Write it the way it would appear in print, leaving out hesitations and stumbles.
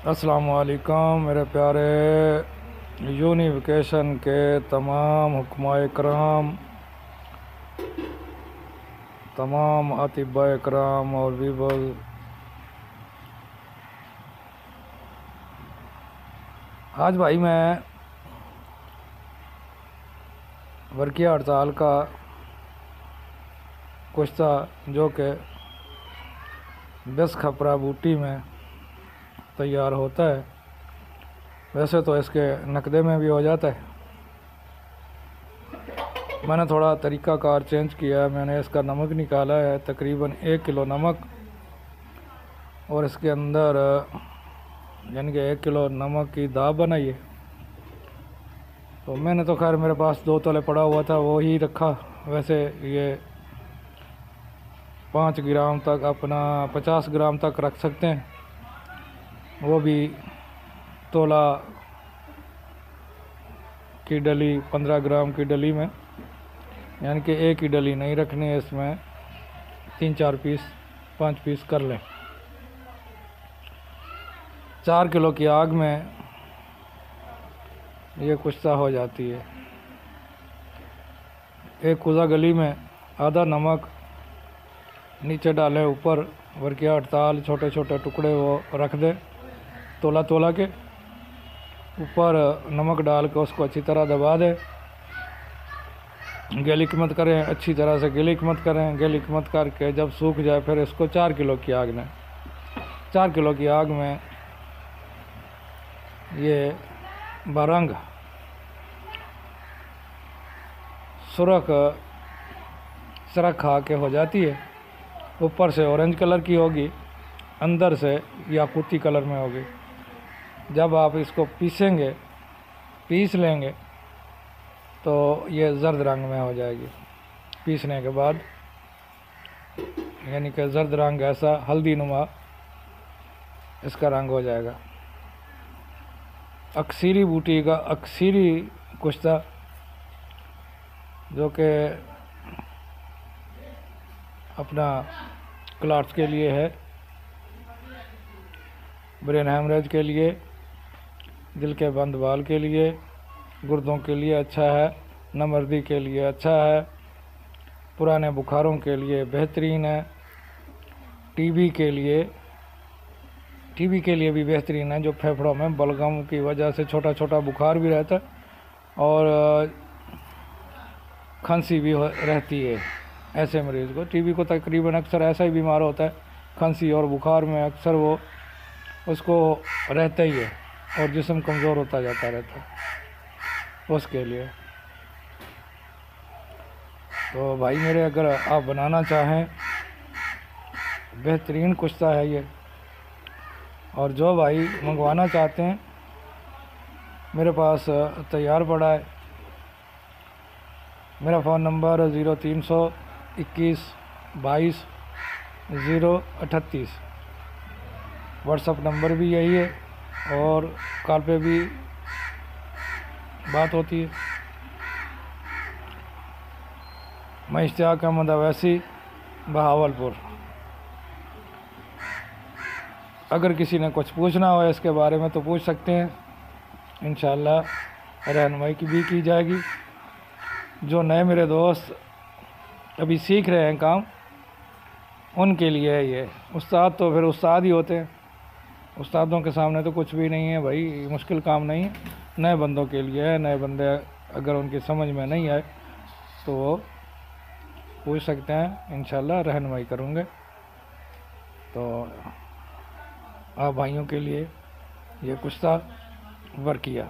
अस्सलाम वालेकुम मेरे प्यारे यूनिफिकेशन के तमाम हुक्माए कराम, तमाम अतिबा कराम और वीबल, आज भाई मैं वर्किया हड़ताल का कुश्ता जो कि बस खपरा बूटी में तैयार होता है, वैसे तो इसके नकदे में भी हो जाता है। मैंने थोड़ा तरीक़ाकार चेंज किया है। मैंने इसका नमक निकाला है, तकरीबन 1 किलो नमक, और इसके अंदर यानी कि 1 किलो नमक की दाब बनाई है। तो मैंने तो खैर मेरे पास 2 तोले पड़ा हुआ था, वो ही रखा। वैसे ये 5 ग्राम तक, अपना 50 ग्राम तक रख सकते हैं, वो भी तोला की डली 15 ग्राम की डली में, यानी कि एक ही डली नहीं रखनी है, इसमें 3-4 पीस 5 पीस कर लें। 4 किलो की आग में ये कुश्ता हो जाती है। एक कुज़ा गली में आधा नमक नीचे डालें, ऊपर वर्किया हड़ताल छोटे छोटे टुकड़े वो रख दें, तोला तोला के ऊपर नमक डाल के उसको अच्छी तरह दबा दें। गीलिक मत करें, अच्छी तरह से गीलिक मत करें। गीलिक मत करके जब सूख जाए फिर इसको 4 किलो की आग में 4 किलो की आग में ये बरंग सुरख सरख खा के हो जाती है। ऊपर से ऑरेंज कलर की होगी, अंदर से याकूती कलर में होगी। जब आप इसको पीस लेंगे तो ये जर्द रंग में हो जाएगी। पीसने के बाद यानी कि जर्द रंग, ऐसा हल्दी नुमा इसका रंग हो जाएगा। अक्सीरी बूटी का अक्सीरी कुश्ता जो कि अपना क्लाट्स के लिए है, ब्रेन हेमरेज के लिए, दिल के बंद बाल के लिए, गुर्दों के लिए अच्छा है, नमर्दी के लिए अच्छा है, पुराने बुखारों के लिए बेहतरीन है, टीबी के लिए भी बेहतरीन है। जो फेफड़ों में बलगम की वजह से छोटा छोटा बुखार भी रहता है और खांसी भी रहती है, ऐसे मरीज़ को, टीबी को तकरीबन अक्सर ऐसा ही बीमार होता है, खांसी और बुखार में अक्सर वो उसको रहता ही है और जिस्म कमज़ोर होता जाता रहता है, उसके लिए। तो भाई मेरे, अगर आप बनाना चाहें, बेहतरीन कुश्ता है ये। और जो भाई मंगवाना चाहते हैं, मेरे पास तैयार पड़ा है। मेरा फ़ोन नंबर 0300 21 22 038, व्हाट्सअप नंबर भी यही है और कॉल पे भी बात होती है। मैं इश्तियाक अहमद अवैसी, बहावलपुर। अगर किसी ने कुछ पूछना हो इसके बारे में तो पूछ सकते हैं, इंशाअल्लाह रहनुमाई की भी की जाएगी। जो नए मेरे दोस्त अभी सीख रहे हैं काम, उनके लिए है ये। उस्ताद तो फिर उस्ताद ही होते हैं, उस्तादों के सामने तो कुछ भी नहीं है भाई, मुश्किल काम नहीं है। नए बंदों के लिए है। नए बंदे अगर उनकी समझ में नहीं आए तो वो पूछ सकते हैं, इंशाअल्लाह रहनुमाई करूँगे। तो आप भाइयों के लिए ये कुश्ता वर्किया।